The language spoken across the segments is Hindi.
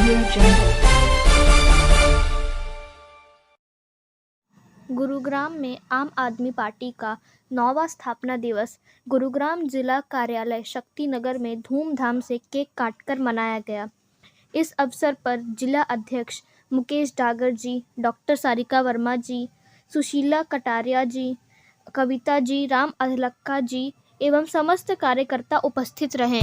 Audio Jungle। गुरुग्राम में आम आदमी पार्टी का 9वां स्थापना दिवस गुरुग्राम जिला कार्यालय शक्ति नगर में धूमधाम से केक काटकर मनाया गया। इस अवसर पर जिला अध्यक्ष मुकेश डागर जी, डॉक्टर सारिका वर्मा जी, सुशीला कटारिया जी, कविता जी, राम अधलक्का जी एवं समस्त कार्यकर्ता उपस्थित रहे।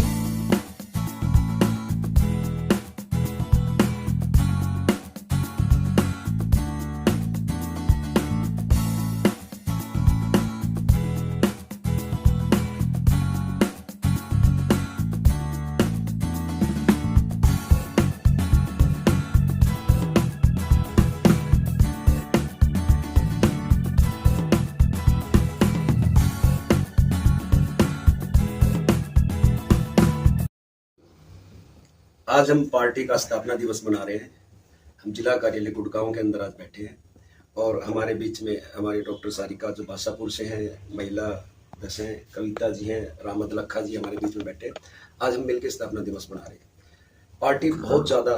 आज हम पार्टी का स्थापना दिवस मना रहे हैं। हम जिला कार्यालय गुड़गांव के अंदर आज बैठे हैं और हमारे बीच में हमारे डॉक्टर सारिका जो भाषापुर से हैं, महिला दस हैं, कविता जी हैं, राम अधलक्का जी हमारे बीच में बैठे। आज हम मिलकर स्थापना दिवस मना रहे हैं। पार्टी बहुत ज़्यादा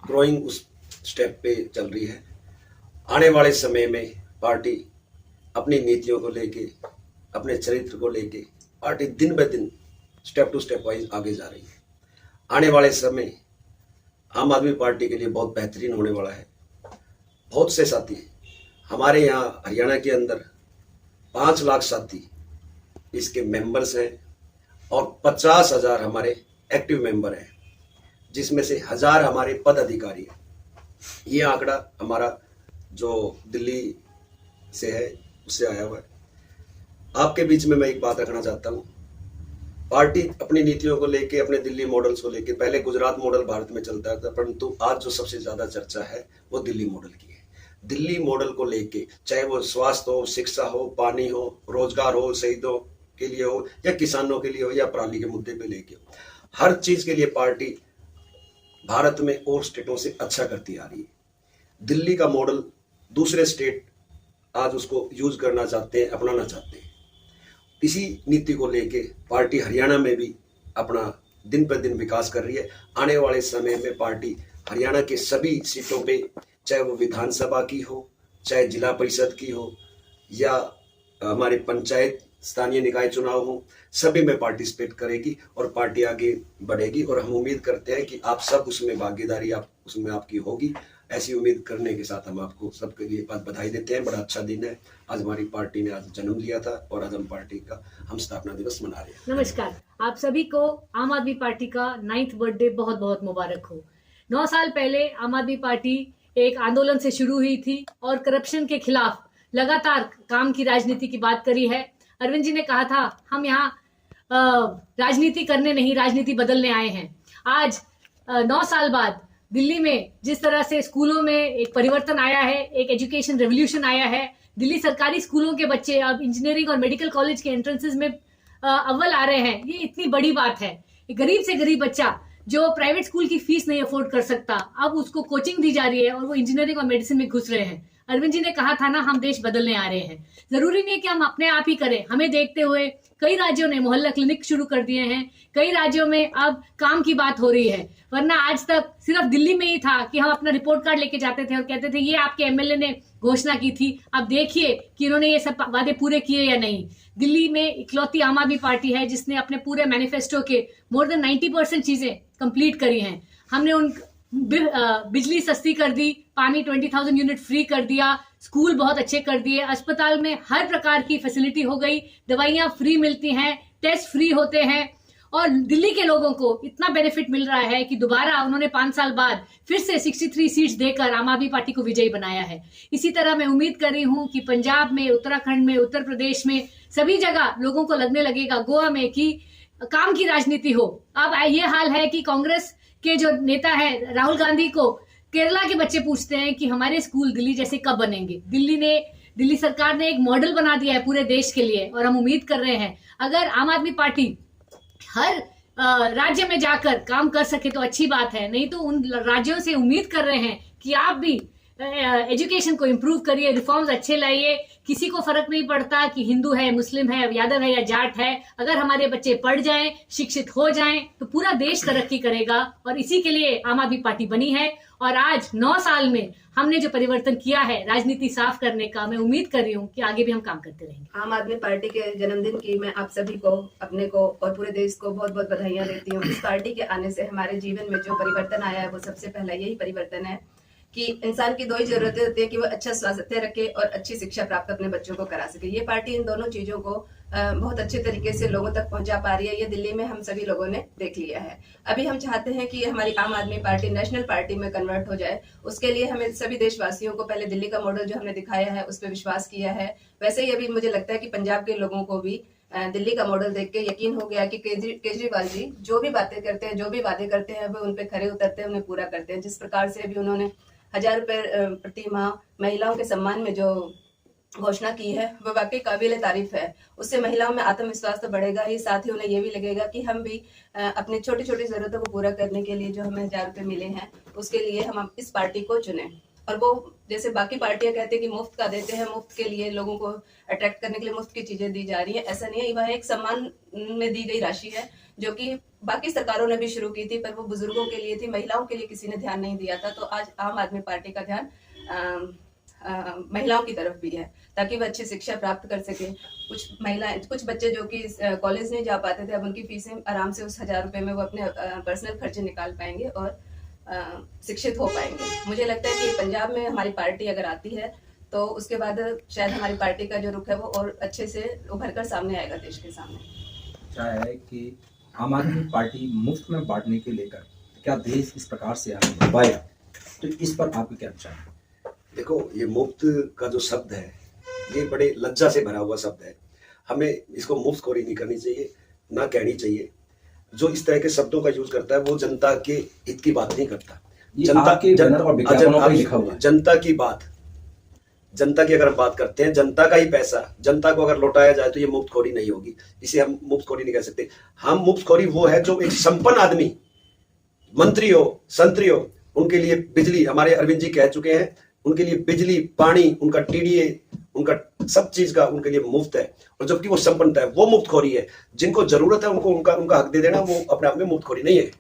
ग्रोइंग उस स्टेप पे चल रही है। आने वाले समय में पार्टी अपनी नीतियों को लेके, अपने चरित्र को लेके पार्टी दिन ब दिन स्टेप टू स्टेप वाइज आगे जा रही है। आने वाले समय आम आदमी पार्टी के लिए बहुत बेहतरीन होने वाला है। बहुत से साथी हमारे यहाँ हरियाणा के अंदर 5 लाख साथी इसके मेंबर्स हैं और 50,000 हमारे एक्टिव मेंबर हैं, जिसमें से 1000 हमारे पद अधिकारी हैं। ये आंकड़ा हमारा जो दिल्ली से है उससे आया हुआ है। आपके बीच में मैं एक बात रखना चाहता हूँ। पार्टी अपनी नीतियों को लेके, अपने दिल्ली मॉडल्स को लेके, पहले गुजरात मॉडल भारत में चलता था, परंतु आज जो सबसे ज्यादा चर्चा है वो दिल्ली मॉडल की है। दिल्ली मॉडल को लेके, चाहे वो स्वास्थ्य हो, शिक्षा हो, पानी हो, रोजगार हो, शहीदों के लिए हो या किसानों के लिए हो या पराली के मुद्दे पे लेके हो, हर चीज के लिए पार्टी भारत में और स्टेटों से अच्छा करती आ रही है। दिल्ली का मॉडल दूसरे स्टेट आज उसको यूज करना चाहते हैं, अपनाना चाहते हैं। इसी नीति को लेके पार्टी हरियाणा में भी अपना दिन पर दिन विकास कर रही है। आने वाले समय में पार्टी हरियाणा के सभी सीटों पे, चाहे वो विधानसभा की हो, चाहे जिला परिषद की हो या हमारे पंचायत स्थानीय निकाय चुनाव हो, सभी में पार्टिसिपेट करेगी और पार्टी आगे बढ़ेगी। और हम उम्मीद करते हैं कि आप सब उसमें भागीदारी उसमें आपकी होगी। ऐसी उम्मीद करने के साथ हम आपको सबके लिए बधाई देते हैं। बड़ा अच्छा दिन है। आज हमारी पार्टी ने आज जन्म लिया था और आज हम पार्टी का स्थापना दिवस मना रहे हैं। नमस्कार, आप सभी को आम आदमी पार्टी का 9th बर्थडे बहुत बहुत मुबारक हो। 9 साल पहले आम आदमी पार्टी एक आंदोलन से शुरू हुई थी और करप्शन के खिलाफ लगातार काम की राजनीति की बात करी है। अरविंद जी ने कहा था हम यहाँ राजनीति करने नहीं, राजनीति बदलने आए हैं। आज 9 साल बाद दिल्ली में जिस तरह से स्कूलों में एक परिवर्तन आया है, एक एजुकेशन रेवोल्यूशन आया है, दिल्ली सरकारी स्कूलों के बच्चे अब इंजीनियरिंग और मेडिकल कॉलेज के एंट्रेंसेस में अव्वल आ रहे हैं, ये इतनी बड़ी बात है। गरीब से गरीब बच्चा जो प्राइवेट स्कूल की फीस नहीं अफोर्ड कर सकता, अब उसको कोचिंग दी जा रही है और वो इंजीनियरिंग और मेडिसिन में घुस रहे हैं। अरविंद जी ने कहा था ना, हम देश बदलने आ रहे हैं। जरूरी नहीं है कि हम अपने आप ही करें। हमें देखते हुए कई राज्यों ने मोहल्ला क्लिनिक शुरू कर दिए हैं। कई राज्यों में अब काम की बात हो रही है, वरना आज तक सिर्फ दिल्ली में ही था कि हम अपना रिपोर्ट कार्ड लेके जाते थे और कहते थे ये आपके एमएलए ने घोषणा की थी, अब देखिए कि इन्होंने ये सब वादे पूरे किए या नहीं। दिल्ली में इकलौती आम आदमी पार्टी है जिसने अपने पूरे मैनिफेस्टो के मोर देन 90% चीजें कंप्लीट करी हैं। हमने उन बिजली सस्ती कर दी, पानी 20,000 यूनिट फ्री कर दिया, स्कूल बहुत अच्छे कर दिए, अस्पताल में हर प्रकार की फैसिलिटी हो गई, दवाइयां फ्री मिलती हैं, टेस्ट फ्री होते हैं और दिल्ली के लोगों को इतना बेनिफिट मिल रहा है कि दोबारा उन्होंने 5 साल बाद फिर से 63 सीट्स देकर आम आदमी पार्टी को विजयी बनाया है। इसी तरह मैं उम्मीद कर रही हूं कि पंजाब में, उत्तराखंड में, उत्तर प्रदेश में, सभी जगह लोगों को लगने लगेगा, गोवा में, कि काम की राजनीति हो। अब ये हाल है कि कांग्रेस के जो नेता है राहुल गांधी को केरला के बच्चे पूछते हैं कि हमारे स्कूल दिल्ली जैसे कब बनेंगे। दिल्ली सरकार ने एक मॉडल बना दिया है पूरे देश के लिए और हम उम्मीद कर रहे हैं अगर आम आदमी पार्टी हर राज्य में जाकर काम कर सके तो अच्छी बात है, नहीं तो उन राज्यों से उम्मीद कर रहे हैं कि आप भी एजुकेशन को इम्प्रूव करिए, रिफॉर्म्स अच्छे लाइए। किसी को फर्क नहीं पड़ता कि हिंदू है, मुस्लिम है, यादव है या जाट है। अगर हमारे बच्चे पढ़ जाएं, शिक्षित हो जाएं तो पूरा देश तरक्की करेगा, और इसी के लिए आम आदमी पार्टी बनी है। और आज 9 साल में हमने जो परिवर्तन किया है राजनीति साफ करने का, मैं उम्मीद कर रही हूँ कि आगे भी हम काम करते रहेंगे। आम आदमी पार्टी के जन्मदिन की मैं आप सभी को, अपने को और पूरे देश को बहुत बहुत बधाइयां देती हूँ। इस पार्टी के आने से हमारे जीवन में जो परिवर्तन आया है वो सबसे पहला यही परिवर्तन है कि इंसान की दो ही जरूरतें होती है कि वो अच्छा स्वास्थ्य रखे और अच्छी शिक्षा प्राप्त अपने बच्चों को करा सके। ये पार्टी इन दोनों चीजों को बहुत अच्छे तरीके से लोगों तक पहुंचा पा रही है। ये दिल्ली में हम सभी लोगों ने देख लिया है। अभी हम चाहते हैं कि हमारी आम आदमी पार्टी नेशनल पार्टी में कन्वर्ट हो जाए। उसके लिए हमें सभी देशवासियों को पहले दिल्ली का मॉडल जो हमने दिखाया है उस पर विश्वास किया है। वैसे ही अभी मुझे लगता है कि पंजाब के लोगों को भी दिल्ली का मॉडल देख के यकीन हो गया कि केजरीवाल जी जो भी बातें करते हैं, जो भी वादे करते हैं, वो उन पे खरे उतरते हैं, उन्हें पूरा करते हैं। जिस प्रकार से अभी उन्होंने 1000 रुपए प्रति माह महिलाओं के सम्मान में जो घोषणा की है वो वाकई काबिल तारीफ है। उससे महिलाओं में आत्मविश्वास तो बढ़ेगा ही, साथ ही उन्हें ये भी लगेगा कि हम भी अपनी छोटी छोटी जरूरतों को पूरा करने के लिए जो हमें 1000 रुपए मिले हैं उसके लिए हम इस पार्टी को चुने। और वो जैसे बाकी पार्टियां कहते हैं कि मुफ्त का देते हैं, मुफ्त के लिए लोगों को अट्रैक्ट करने के लिए मुफ्त की चीजें दी जा रही है, ऐसा नहीं है। वह एक सम्मान में दी गई राशि है जो कि बाकी सरकारों ने भी शुरू की थी, पर वो बुजुर्गों के लिए थी, महिलाओं के लिए किसी ने ध्यान नहीं दिया था। तो आज आम आदमी पार्टी का ध्यान महिलाओं की तरफ भी है ताकि वो अच्छी शिक्षा प्राप्त कर सके। कुछ बच्चे जो कि कॉलेज नहीं जा पाते थे, अब उनकी फीसें आराम से उस 1000 रुपए में वो अपने पर्सनल खर्चे निकाल पाएंगे और शिक्षित हो पाएंगे। मुझे लगता है कि पंजाब में हमारी पार्टी अगर आती है तो उसके बाद शायद हमारी पार्टी का जो रुख है वो और अच्छे से उभर कर सामने आएगा देश के सामने। क्या है कि आम आदमी पार्टी मुफ्त में बांटने के लेकर क्या देश इस प्रकार से आगे बढ़ पाएगा, तो इस पर आपके क्या विचार है? देखो, ये मुफ्त का जो शब्द है ये बड़े लज्जा से भरा हुआ शब्द है। हमें इसको मुफ्तखोरी नहीं करनी चाहिए, ना कहनी चाहिए। जो इस तरह के शब्दों का यूज करता है वो जनता के हित की बात नहीं करता। जनता की बात, जनता की अगर हम बात करते हैं, जनता का ही पैसा जनता को अगर लौटाया जाए तो ये मुफ्तखोरी नहीं होगी। इसे हम मुफ्तखोरी नहीं कह सकते। हम मुफ्तखोरी वो है जो एक संपन्न आदमी, मंत्री हो, संतरी हो, उनके लिए बिजली, हमारे अरविंद जी कह चुके हैं, उनके लिए बिजली, पानी, उनका टीडीए, उनका सब चीज का उनके लिए मुफ्त है। और जबकि वो संपन्नता है, वो मुफ्तखोरी है। जिनको जरूरत है उनको उनका हक दे देना, वो अपने आप में मुफ्तखोरी नहीं है।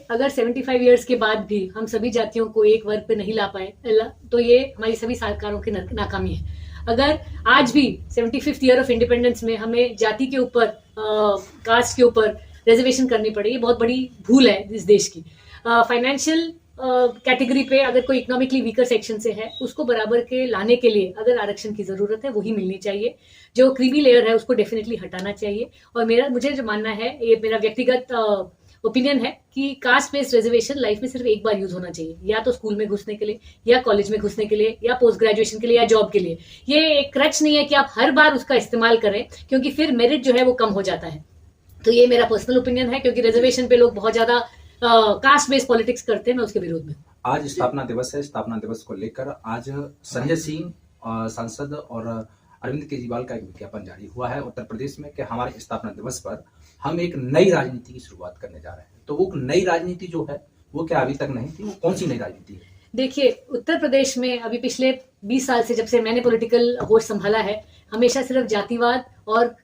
अगर 75 इयर्स के बाद भी हम सभी जातियों को एक वर्ग पे नहीं ला पाए तो ये हमारी सभी सरकारों की नाकामी है। अगर आज भी 75th ईयर ऑफ इंडिपेंडेंस में हमें जाति के ऊपर, कास्ट के ऊपर रिजर्वेशन करनी पड़े, ये बहुत बड़ी भूल है इस देश की। फाइनेंशियल कैटेगरी पे अगर कोई इकोनॉमिकली वीकर सेक्शन से है उसको बराबर के लाने के लिए अगर आरक्षण की जरूरत है वही मिलनी चाहिए। जो क्रीमी लेयर है उसको डेफिनेटली हटाना चाहिए। और मुझे जो मानना है, ये मेरा व्यक्तिगत ओपिनियन है कि कास्ट बेस्ड रिजर्वेशन लाइफ में सिर्फ एक बार यूज होना चाहिए, या तो स्कूल में घुसने के लिए, या कॉलेज में घुसने के लिए, या पोस्ट ग्रेजुएशन के लिए, या जॉब के लिए। ये एक क्रच नहीं है कि आप हर बार उसका इस्तेमाल करें, क्योंकि फिर मेरिट जो है वो कम हो जाता है। तो ये मेरा पर्सनल ओपिनियन है, क्योंकि रिजर्वेशन पे लोग बहुत ज्यादा कास्ट बेस्ड पॉलिटिक्स करते हैं, मैं उसके विरोध में। आज स्थापना दिवस है। स्थापना दिवस को लेकर आज संजय सिंह सांसद और अरविंद केजरीवाल का एक विज्ञापन जारी हुआ है उत्तर प्रदेश में कि हमारे स्थापना दिवस पर हम एक नई राजनीति की शुरुआत करने जा रहे हैं। तो वो नई राजनीति जो है वो क्या अभी तक नहीं थी, वो कौन सी नई राजनीति है? देखिए, उत्तर प्रदेश में अभी पिछले 20 साल से, जब से मैंने पॉलिटिकल होश संभाला है, हमेशा सिर्फ जातिवाद और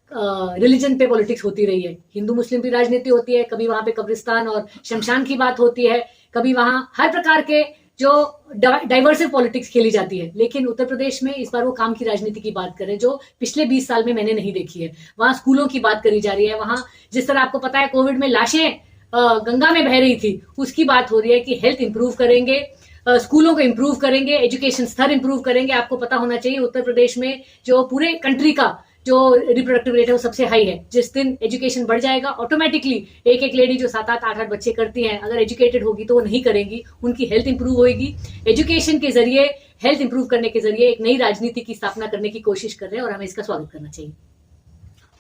रिलीजन पे पॉलिटिक्स होती रही है। हिंदू मुस्लिम की राजनीति होती है, कभी वहां पे कब्रिस्तान और शमशान की बात होती है, कभी वहां हर प्रकार के जो डाइवर्सिव पॉलिटिक्स खेली जाती है। लेकिन उत्तर प्रदेश में इस बार वो काम की राजनीति की बात करें जो पिछले 20 साल में मैंने नहीं देखी है। वहां स्कूलों की बात करी जा रही है, वहां जिस तरह आपको पता है कोविड में लाशें गंगा में बह रही थी, उसकी बात हो रही है कि हेल्थ इंप्रूव करेंगे, स्कूलों को इंप्रूव करेंगे, एजुकेशन स्तर इंप्रूव करेंगे। आपको पता होना चाहिए उत्तर प्रदेश में जो पूरे कंट्री का जो रिप्रोडक्टिव रेट है वो सबसे हाई है। जिस दिन एजुकेशन बढ़ जाएगा, ऑटोमेटिकली एक लेडी जो 7-8, 8-8 बच्चे करती हैं, अगर एजुकेटेड होगी तो वो नहीं करेंगी, उनकी हेल्थ इंप्रूव होगी। एजुकेशन के जरिए, हेल्थ इंप्रूव करने के जरिए एक नई राजनीति की स्थापना करने की कोशिश कर रहे हैं और हमें इसका स्वागत करना चाहिए।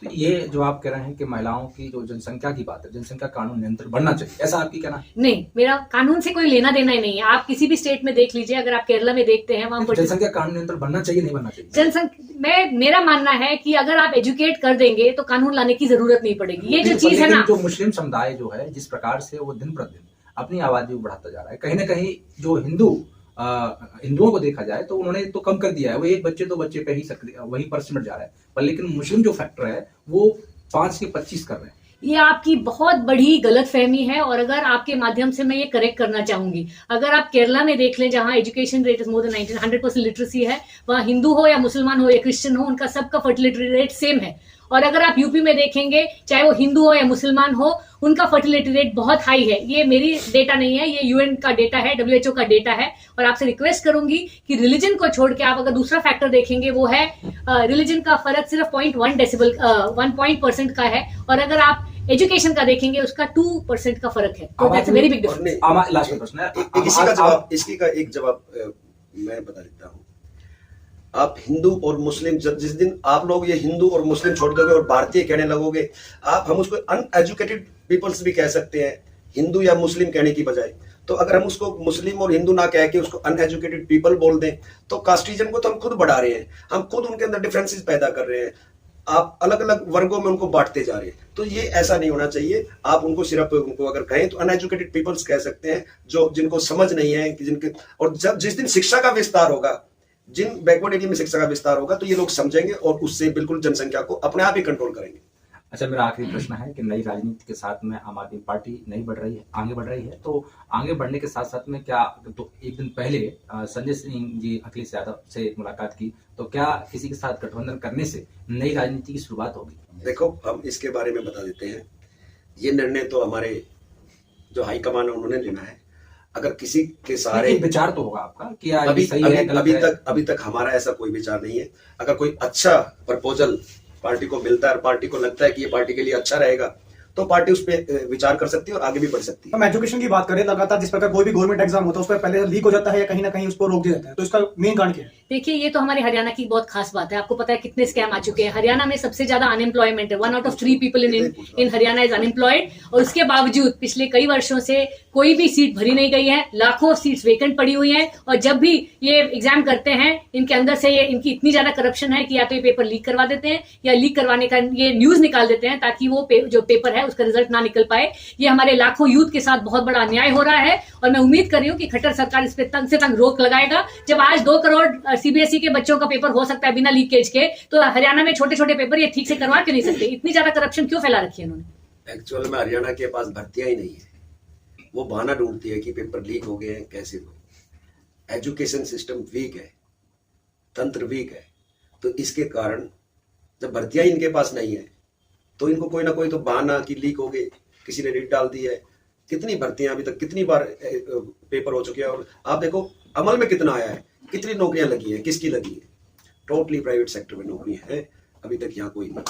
तो ये जो आप कह रहे हैं कि महिलाओं की जो जनसंख्या की बात है, जनसंख्या कानून नियंत्रण बढ़ना चाहिए, ऐसा आपकी कहना है? नहीं, मेरा कानून से कोई लेना देना ही नहीं है। आप किसी भी स्टेट में देख लीजिए, अगर आप केरला में देखते हैं वहां जनसंख्या कानून नियंत्रण बनना चाहिए, नहीं बनना चाहिए? मेरा मानना है कि अगर आप एजुकेट कर देंगे तो कानून लाने की जरूरत नहीं पड़ेगी। ये जो चीज है ना, जो मुस्लिम समुदाय जो है जिस प्रकार से वो दिन प्रतिदिन अपनी आबादी को बढ़ाता जा रहा है, कहीं ना कहीं जो हिंदू हिंदुओं को देखा जाए तो उन्होंने तो कम कर दिया है, वो एक बच्चे दो बच्चे पे ही वही परसेंट जा रहा है, पर लेकिन मुस्लिम जो फैक्टर है वो 5 के 25 कर रहे हैं। ये आपकी बहुत बड़ी गलतफहमी है और अगर आपके माध्यम से मैं ये करेक्ट करना चाहूंगी। अगर आप केरला में देख लें जहां education rate is more than 100% literacy है, वहां हिंदू हो या मुसलमान हो या क्रिश्चियन हो, उनका सबका फर्टिलिटी रेट सेम है। और अगर आप यूपी में देखेंगे, चाहे वो हिंदू हो या मुसलमान हो, उनका फर्टिलिटी रेट बहुत हाई है। ये मेरी डेटा नहीं है, ये यूएन का डेटा है, WHO का डेटा है। और आपसे रिक्वेस्ट करूंगी कि रिलीजन को छोड़ के आप अगर दूसरा फैक्टर देखेंगे वो है रिलीजन का फर्क सिर्फ 0.1 डेसिबल 1% का है, और अगर आप एजुकेशन का देखेंगे उसका 2% का फर्क है। तो that's a very big difference. Last प्रश्न है, इसी का एक जवाब मैं बता देता हूँ। आप हिंदू और मुस्लिम, जिस दिन आप लोग ये हिंदू और मुस्लिम छोड़ दोगे और भारतीय कहने लगोगे, हम उसको अनएजुकेटेड पीपल्स भी कह सकते हैं, हिंदू या मुस्लिम कहने की बजाय। तो अगर हम उसको मुस्लिम और हिंदू ना कह के उसको अनएजुकेटेड पीपल बोल दें, तो कास्टिज्म को तो हम खुद बढ़ा रहे हैं, हम खुद उनके अंदर डिफरेंसेस पैदा कर रहे हैं, आप अलग अलग वर्गों में उनको बांटते जा रहे हैं। तो ये ऐसा नहीं होना चाहिए। आप उनको सिर्फ उनको अगर कहें तो अनएजुकेटेड पीपल्स कह सकते हैं, जो जिनको समझ नहीं है कि जिनके, और जब जिस दिन शिक्षा का विस्तार होगा, जिन बैकवर्ड एरिया में शिक्षा का विस्तार होगा, तो ये लोग समझेंगे और उससे बिल्कुल जनसंख्या को अपने आप ही कंट्रोल करेंगे। अच्छा, मेरा आखिरी प्रश्न है कि नई राजनीति के साथ में आम आदमी पार्टी नहीं बढ़ रही है, आगे बढ़ रही है, तो आगे बढ़ने के साथ साथ में क्या, तो एक दिन पहले संजय सिंह जी अखिलेश यादव से मुलाकात की, तो क्या किसी के साथ गठबंधन करने से नई राजनीति की शुरुआत होगी? देखो, हम इसके बारे में बता देते हैं। ये निर्णय तो हमारे जो हाईकमान है उन्होंने लेना है। अगर किसी के सहारे, विचार तो होगा आपका कि अभी तक हमारा ऐसा कोई विचार नहीं है। अगर कोई अच्छा प्रपोजल पार्टी को मिलता है और पार्टी को लगता है कि ये पार्टी के लिए अच्छा रहेगा, तो पार्टी उस पर विचार कर सकती है और आगे भी बढ़ सकती है। हम एजुकेशन की बात करें, लगातार जिस प्रकार कोई भी गवर्नमेंट एग्जाम होता है उस पर पहले लीक हो जाता है या कहीं ना कहीं उसको रोक दिया जाता है, तो इसका मेन कारण क्या है? देखिए, ये तो हमारे हरियाणा की बहुत खास बात है। आपको पता है कितने स्कैम आ चुके हैं। हरियाणा में सबसे ज्यादा अनएम्प्लॉयमेंट है, 1 out of 3 people in Haryana is unemployed. और उसके बावजूद पिछले कई वर्षों से कोई भी सीट भरी नहीं गई है, लाखों सीट्स वेकेंट पड़ी हुई हैं। और जब भी ये एग्जाम करते हैं, इनके अंदर से ये इनकी इतनी ज्यादा करप्शन है कि या तो ये पेपर लीक करवा देते हैं या लीक करवाने का ये न्यूज निकाल देते हैं ताकि वो जो पेपर है उसका रिजल्ट ना निकल पाए। ये हमारे लाखों यूथ के साथ बहुत बड़ा अन्याय हो रहा है और मैं उम्मीद कर रही हूँ कि खट्टर सरकार इस पर तंग से तंग रोक लगाएगा। जब आज 2 करोड़ सीबीएसई के बच्चों का पेपर हो सकता है बिना लीकेज के, तो हरियाणा में छोटे छोटे पेपर ये ठीक से करवा क्यों नहीं सकते? इतनी ज्यादा करप्शन क्यों फैला रखी है उन्होंने? एक्चुअल में हरियाणा के पास भर्तियां ही नहीं है। वो बहाना ढूंढती है कि पेपर लीक हो गए हैं, कैसे हुए। एजुकेशन सिस्टम वीक है, तंत्र वीक है, तो इसके कारण जब भर्तियां इनके पास नहीं है तो इनको कोई ना कोई तो बहाना कि लीक हो गए, किसी ने रीट डाल दी है। कितनी भर्तियां अभी तक, कितनी बार पेपर हो चुके हैं, और आप देखो अमल में कितना आया है, कितनी नौकरियां लगी है, किसकी लगी है। टोटली प्राइवेट सेक्टर में नौकरी है, अभी तक यहाँ कोई नहीं।